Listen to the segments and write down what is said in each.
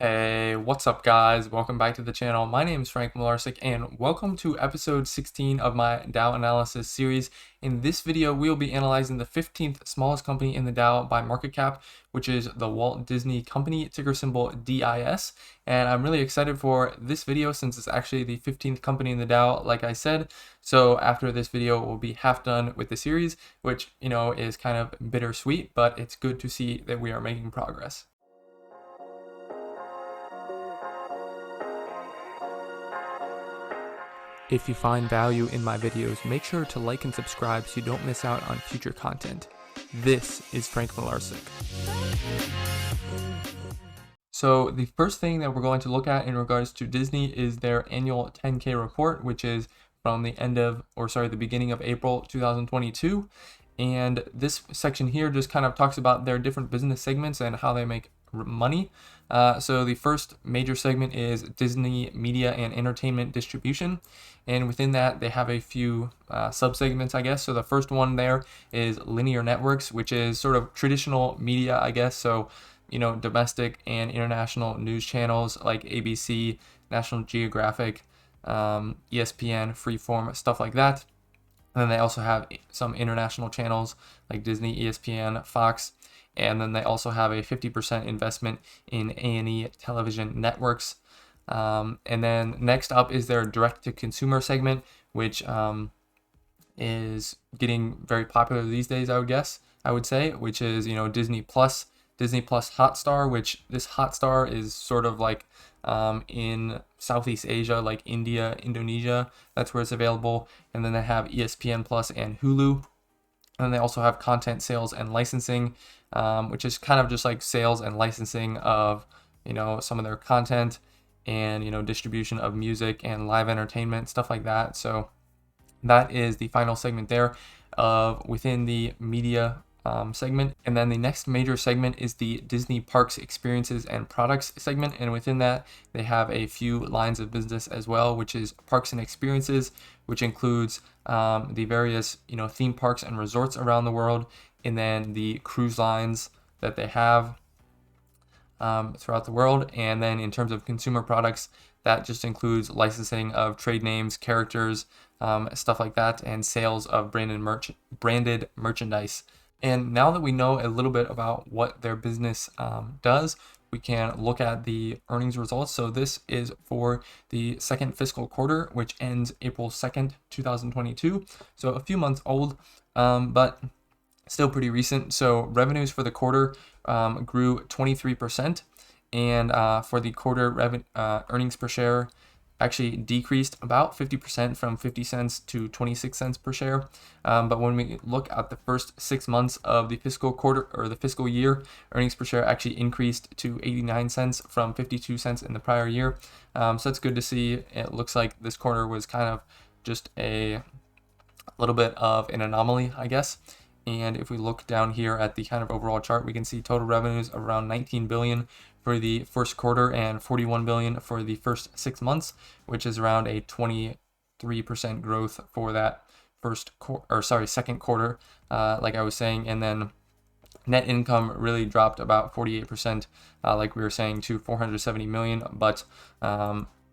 Hey, what's up guys? Welcome back to the channel. My name is Frank Mularcik and welcome to episode 16 of my Dow analysis series. In this video, we'll be analyzing the 15th smallest company in the Dow by market cap, which is the Walt Disney Company, ticker symbol DIS. And I'm really excited for this video since it's actually the 15th company in the Dow, like I said. So after this video, we'll be half done with the series, which, is kind of bittersweet, but it's good to see that we are making progress. If you find value in my videos, make sure to like and subscribe so you don't miss out on future content. This is Frank Mularcik. So the first thing that we're going to look at in regards to Disney is their annual 10K report, which is from the beginning of April 2022. And this section here just kind of talks about their different business segments and how they make money. So the first major segment is Disney Media and Entertainment Distribution, and within that they have a few subsegments, I guess. So the first one there is linear networks, which is sort of traditional media, I guess. So domestic and international news channels like ABC, National Geographic, ESPN, Freeform, stuff like that. And then they also have some international channels like Disney, ESPN, Fox. And then they also have a 50% investment in A&E television networks. And then next up is their direct-to-consumer segment, which is getting very popular these days, I would say, which is, Disney Plus Hotstar, which this Hotstar is sort of like in Southeast Asia, like India, Indonesia. That's where it's available. And then they have ESPN Plus and Hulu. And then they also have content sales and licensing, which is kind of just like sales and licensing of, some of their content and, distribution of music and live entertainment, stuff like that. So that is the final segment there within the media segment. And then the next major segment is the Disney Parks Experiences and Products segment, and within that they have a few lines of business as well, which is Parks and Experiences, which includes the various theme parks and resorts around the world, and then the cruise lines that they have throughout the world. And then in terms of consumer products, that just includes licensing of trade names, characters, stuff like that, and sales of branded merchandise. And now that we know a little bit about what their business does, we can look at the earnings results. So this is for the second fiscal quarter, which ends April 2nd, 2022. So a few months old, but still pretty recent. So revenues for the quarter grew 23%, and for the quarter, earnings per share actually decreased about 50% from 50 cents to 26 cents per share. But when we look at the first 6 months of the fiscal quarter or the fiscal year, earnings per share actually increased to 89 cents from 52 cents in the prior year. So that's good to see. It looks like this quarter was kind of just a little bit of an anomaly, I guess. And if we look down here at the kind of overall chart, we can see total revenues of around 19 billion for the first quarter and 41 billion for the first 6 months, which is around a 23% growth for that second quarter, like I was saying. And then net income really dropped about 48%, like we were saying, to 470 million, but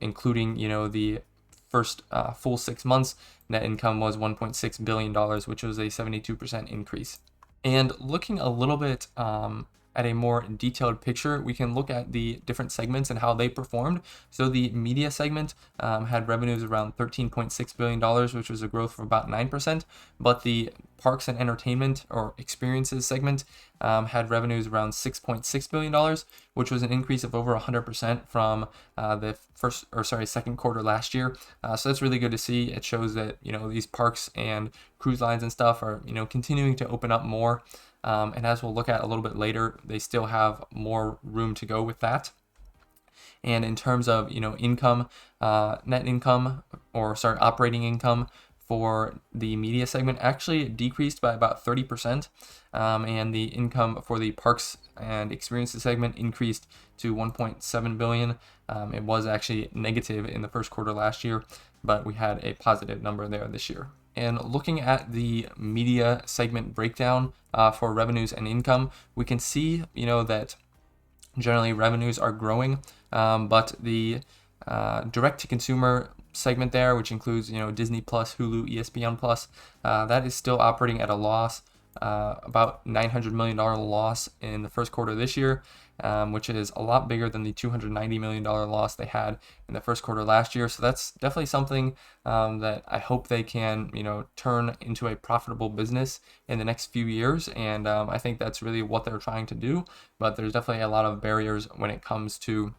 including the first full 6 months, net income was $1.6 billion, which was a 72% increase. And looking a little bit at a more detailed picture, we can look at the different segments and how they performed. So the media segment had revenues around $13.6 billion, which was a growth of about 9%. But the parks and entertainment or experiences segment had revenues around $6.6 billion, which was an increase of over 100% from the second quarter last year. So that's really good to see. It shows that these parks and cruise lines and stuff are continuing to open up more. And as we'll look at a little bit later, they still have more room to go with that. And in terms of income, operating income for the media segment actually decreased by about 30%, and the income for the parks and experiences segment increased to 1.7 billion. It was actually negative in the first quarter last year, but we had a positive number there this year. And looking at the media segment breakdown for revenues and income, we can see that generally revenues are growing, but the direct-to-consumer segment there, which includes Disney Plus, Hulu, ESPN Plus, that is still operating at a loss, about $900 million loss in the first quarter of this year, which is a lot bigger than the $290 million loss they had in the first quarter last year. So that's definitely something that I hope they can turn into a profitable business in the next few years, and I think that's really what they're trying to do. But there's definitely a lot of barriers when it comes to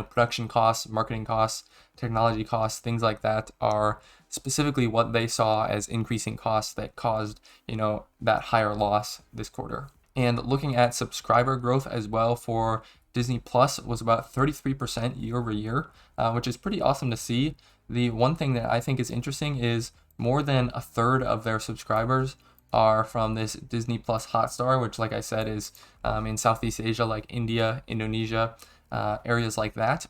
production costs, marketing costs, technology costs, things like that are specifically what they saw as increasing costs that caused, that higher loss this quarter. And looking at subscriber growth as well for Disney Plus was about 33% year over year, which is pretty awesome to see. The one thing that I think is interesting is more than a third of their subscribers are from this Disney Plus Hotstar, which, like I said, is in Southeast Asia, like India, Indonesia, areas like that.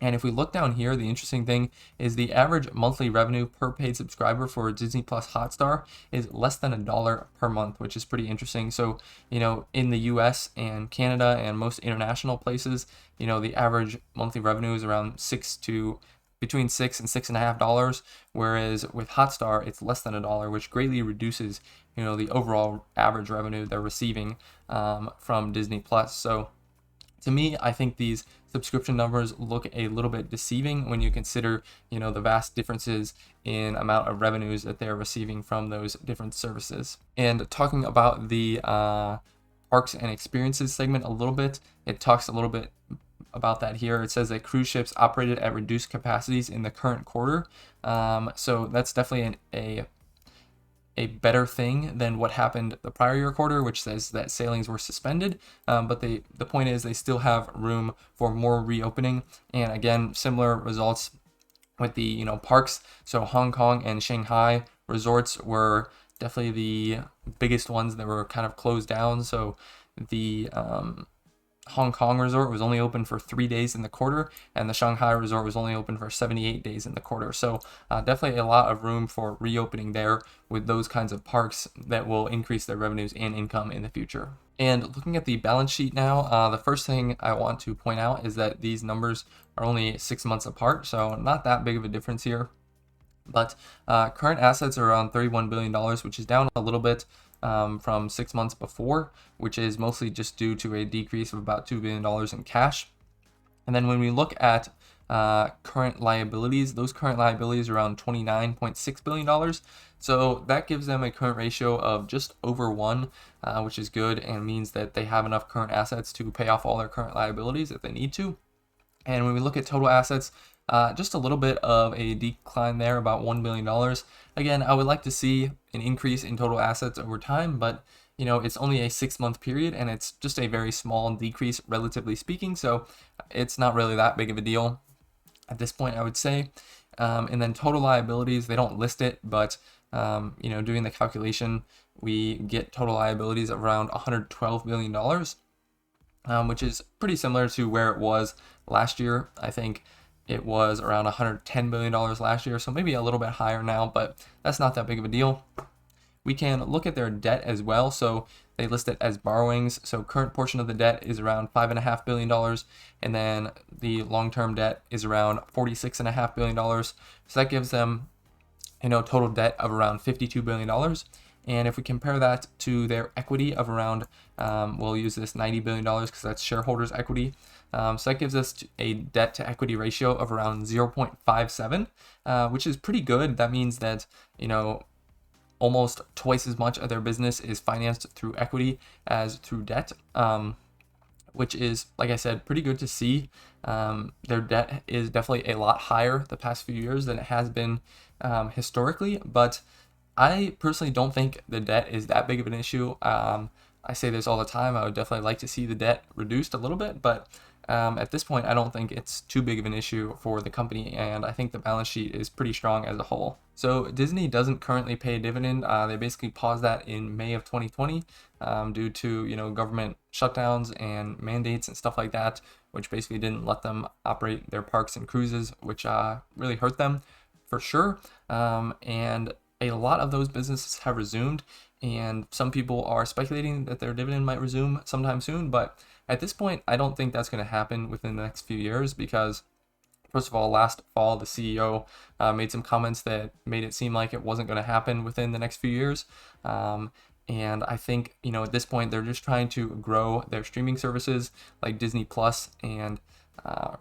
And if we look down here, the interesting thing is the average monthly revenue per paid subscriber for Disney Plus Hotstar is less than $1 per month, which is pretty interesting. So, in the US and Canada and most international places, the average monthly revenue is around between $6 and $6.50, whereas with Hotstar, it's less than $1, which greatly reduces, the overall average revenue they're receiving from Disney Plus. So, to me, I think these subscription numbers look a little bit deceiving when you consider, the vast differences in amount of revenues that they're receiving from those different services. And talking about the parks and experiences segment a little bit, it talks a little bit about that here. It says that cruise ships operated at reduced capacities in the current quarter. So that's definitely a better thing than what happened the prior year quarter, which says that sailings were suspended. But the point is they still have room for more reopening. And again, similar results with the parks. So Hong Kong and Shanghai resorts were definitely the biggest ones that were kind of closed down. So the Hong Kong resort was only open for 3 days in the quarter, and the Shanghai resort was only open for 78 days in the quarter. So definitely a lot of room for reopening there with those kinds of parks that will increase their revenues and income in the future. And looking at the balance sheet now, the first thing I want to point out is that these numbers are only 6 months apart, so not that big of a difference here. But current assets are around $31 billion, which is down a little bit from 6 months before, which is mostly just due to a decrease of about $2 billion in cash. And then when we look at current liabilities, those current liabilities are around $29.6 billion. So that gives them a current ratio of just over 1, which is good and means that they have enough current assets to pay off all their current liabilities if they need to. And when we look at total assets, just a little bit of a decline there, about $1 billion. Again, I would like to see an increase in total assets over time, but it's only a 6-month period and it's just a very small decrease relatively speaking. So it's not really that big of a deal at this point, I would say. And then total liabilities, they don't list it, but doing the calculation, we get total liabilities of around $112 billion, which is pretty similar to where it was last year. I think it was around $110 billion last year, so maybe a little bit higher now, but that's not that big of a deal. We can look at their debt as well. So they list it as borrowings. So current portion of the debt is around $5.5 billion, and then the long-term debt is around $46.5 billion. So that gives them, total debt of around $52 billion. And if we compare that to their equity of around, we'll use this $90 billion because that's shareholders' equity. So that gives us a debt to equity ratio of around 0.57, which is pretty good. That means that, almost twice as much of their business is financed through equity as through debt, which is, like I said, pretty good to see. Their debt is definitely a lot higher the past few years than it has been historically, but I personally don't think the debt is that big of an issue. I say this all the time. I would definitely like to see the debt reduced a little bit, but at this point, I don't think it's too big of an issue for the company, and I think the balance sheet is pretty strong as a whole. So Disney doesn't currently pay a dividend. They basically paused that in May of 2020 due to government shutdowns and mandates and stuff like that, which basically didn't let them operate their parks and cruises, which really hurt them for sure. And a lot of those businesses have resumed, and some people are speculating that their dividend might resume sometime soon, but At this point, I don't think that's going to happen within the next few years because, first of all, last fall, the CEO made some comments that made it seem like it wasn't going to happen within the next few years. And I think, at this point, they're just trying to grow their streaming services like Disney Plus and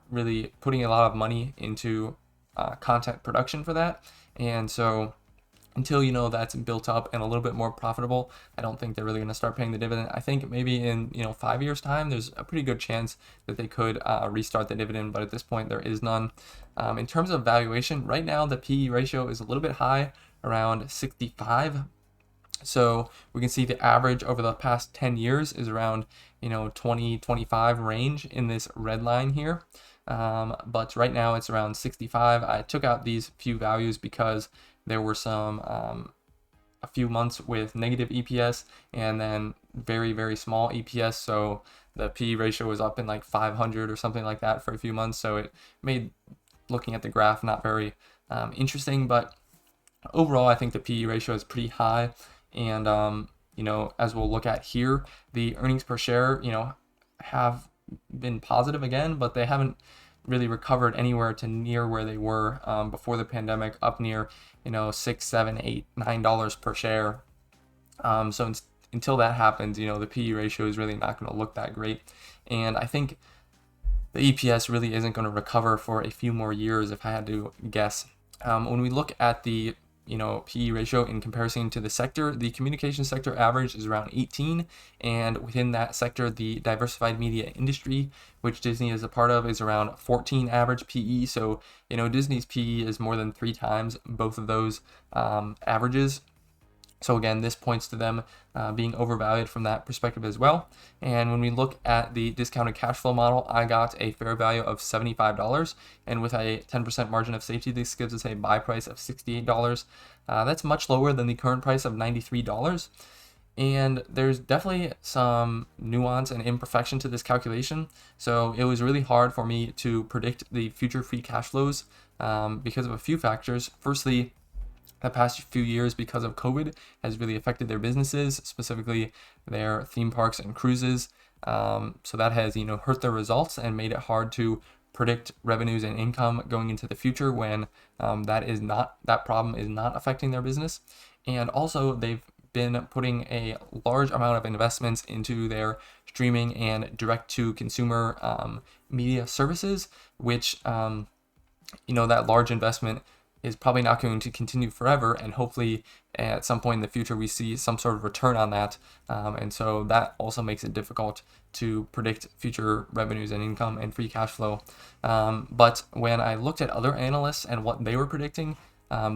really putting a lot of money into content production for that. And so until that's built up and a little bit more profitable, I don't think they're really going to start paying the dividend. I think maybe in 5 years time there's a pretty good chance that they could restart the dividend, but at this point there is none. In terms of valuation, right now the PE ratio is a little bit high, around 65. So we can see the average over the past 10 years is around 20-25 range in this red line here. But right now it's around 65. I took out these few values because there were some a few months with negative EPS and then very, very small EPS. So the PE ratio was up in like 500 or something like that for a few months. So it made looking at the graph not very interesting. But overall, I think the PE ratio is pretty high. And, as we'll look at here, the earnings per share, have been positive again, but they haven't really recovered anywhere to near where they were before the pandemic, up near $6, $7, $8, $9 per share. So until that happens, the PE ratio is really not going to look that great, and I think the EPS really isn't going to recover for a few more years if I had to guess. When we look at the PE ratio in comparison to the sector, the communication sector average is around 18, and within that sector, the diversified media industry, which Disney is a part of, is around 14 average PE. So, Disney's PE is more than 3 times both of those averages. So again, this points to them being overvalued from that perspective as well. And when we look at the discounted cash flow model, I got a fair value of $75. And with a 10% margin of safety, this gives us a buy price of $68. That's much lower than the current price of $93. And there's definitely some nuance and imperfection to this calculation. So it was really hard for me to predict the future free cash flows because of a few factors. Firstly, the past few years, because of COVID, has really affected their businesses, specifically their theme parks and cruises. So that has, hurt their results and made it hard to predict revenues and income going into the future when that problem is not affecting their business. And also, they've been putting a large amount of investments into their streaming and direct-to-consumer media services, which, that large investment is probably not going to continue forever, and hopefully at some point in the future we see some sort of return on that, and so that also makes it difficult to predict future revenues and income and free cash flow. But when I looked at other analysts and what they were predicting,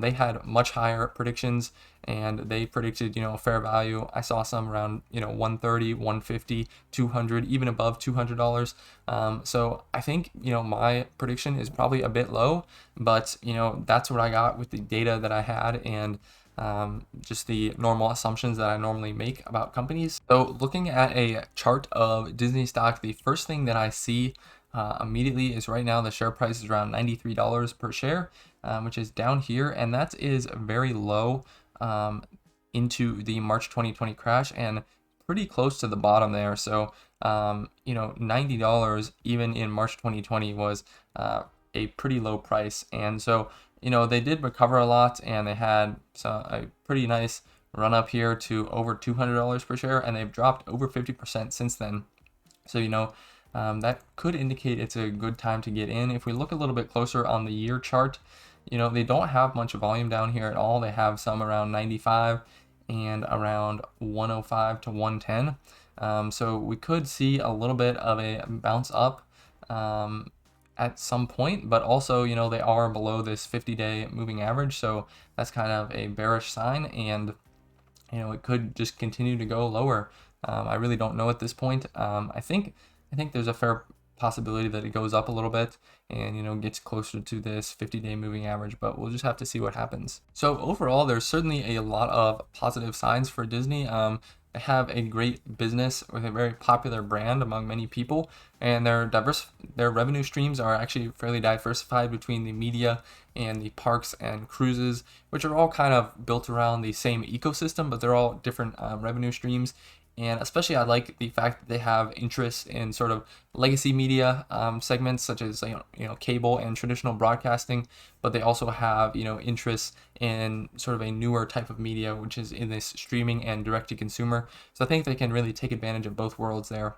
they had much higher predictions, and they predicted, fair value. I saw some around, 130, 150, 200, even above $200. So I think, my prediction is probably a bit low, but, that's what I got with the data that I had and just the normal assumptions that I normally make about companies. So looking at a chart of Disney stock, the first thing that I see immediately is right now the share price is around $93 per share, which is down here, and that is very low into the March 2020 crash and pretty close to the bottom there. So $90 even in March 2020 was a pretty low price, and so they did recover a lot, and they had a pretty nice run up here to over $200 per share, and they've dropped over 50% since then. So that could indicate it's a good time to get in. If we look a little bit closer on the year chart, they don't have much volume down here at all. They have some around 95 and around 105 to 110. So we could see a little bit of a bounce up at some point, but also, they are below this 50-day moving average. So that's kind of a bearish sign, and, it could just continue to go lower. I really don't know at this point. I think there's a fair possibility that it goes up a little bit and gets closer to this 50-day moving average, but we'll just have to see what happens. So overall, there's certainly a lot of positive signs for Disney. They have a great business with a very popular brand among many people, and their revenue streams are actually fairly diversified between the media and the parks and cruises, which are all kind of built around the same ecosystem, but they're all different revenue streams. And especially, I like the fact that they have interests in sort of legacy media segments, such as cable and traditional broadcasting. But they also have interests in sort of a newer type of media, which is in this streaming and direct to consumer. So I think they can really take advantage of both worlds there.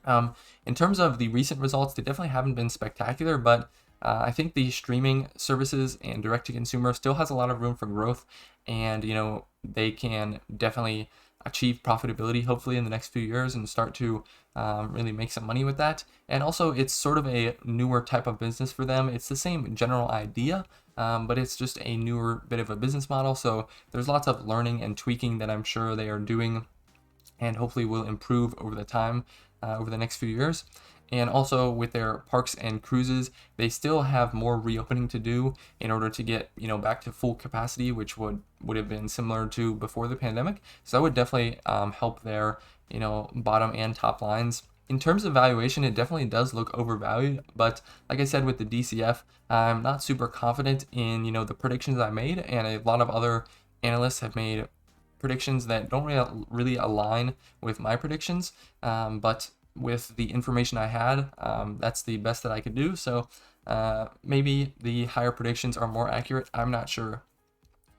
In terms of the recent results, they definitely haven't been spectacular, but I think the streaming services and direct to consumer still has a lot of room for growth, and they can definitely achieve profitability hopefully in the next few years and start to really make some money with that. And also, it's sort of a newer type of business for them. It's the same general idea, but it's just a newer bit of a business model. So there's lots of learning and tweaking that I'm sure they are doing and hopefully will improve over the time, over the next few years. And also with their parks and cruises, they still have more reopening to do in order to get back to full capacity, which would have been similar to before the pandemic. So that would definitely help their bottom and top lines. In terms of valuation, it definitely does look overvalued, but like I said with the DCF, I'm not super confident in the predictions I made, and a lot of other analysts have made predictions that don't really align with my predictions. But with the information I had, that's the best that I could do. So maybe the higher predictions are more accurate. I'm not sure.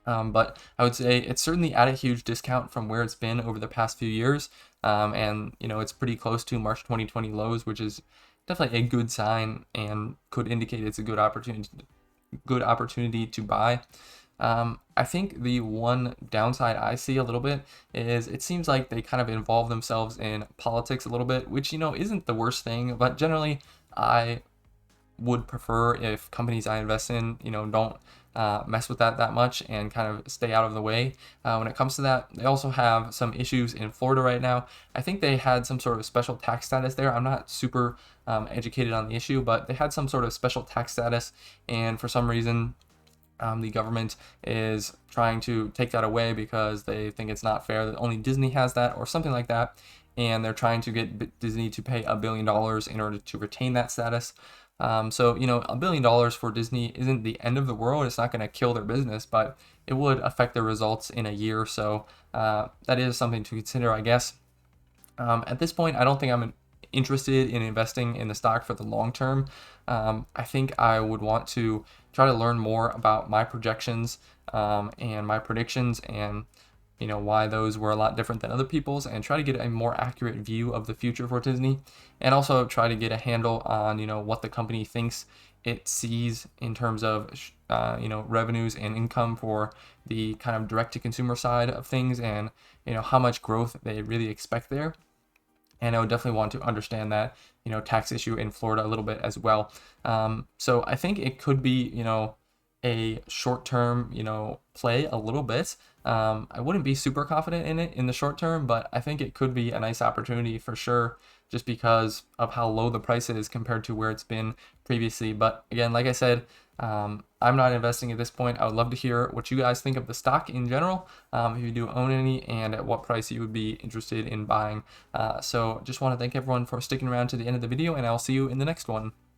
But I would say it's certainly at a huge discount from where it's been over the past few years. And it's pretty close to March 2020 lows, which is definitely a good sign and could indicate it's a good opportunity to buy. I think the one downside I see a little bit is it seems like they kind of involve themselves in politics a little bit, which isn't the worst thing, but generally I would prefer if companies I invest in don't mess with that much and kind of stay out of the way when it comes to that. They also have some issues in Florida right now. I think they had some sort of special tax status there. I'm not super educated on the issue, but they had some sort of special tax status, and for some reason the government is trying to take that away because they think it's not fair that only Disney has that or something like that. And they're trying to get Disney to pay $1 billion in order to retain that status. So, $1 billion for Disney isn't the end of the world. It's not going to kill their business, but it would affect their results in a year. So that is something to consider, I guess. At this point, I don't think I'm interested in investing in the stock for the long term. I think I would want to try to learn more about my projections and my predictions, and why those were a lot different than other people's, and try to get a more accurate view of the future for Disney, and also try to get a handle on what the company thinks it sees in terms of revenues and income for the kind of direct to consumer side of things, and how much growth they really expect there. And I would definitely want to understand that tax issue in Florida a little bit as well. So I think it could be a short-term play a little bit. I wouldn't be super confident in it in the short term, but I think it could be a nice opportunity for sure, just because of how low the price is compared to where it's been previously. But again, like I said, I'm not investing at this point. I would love to hear what you guys think of the stock in general, if you do own any, and at what price you would be interested in buying. So just want to thank everyone for sticking around to the end of the video, and I'll see you in the next one.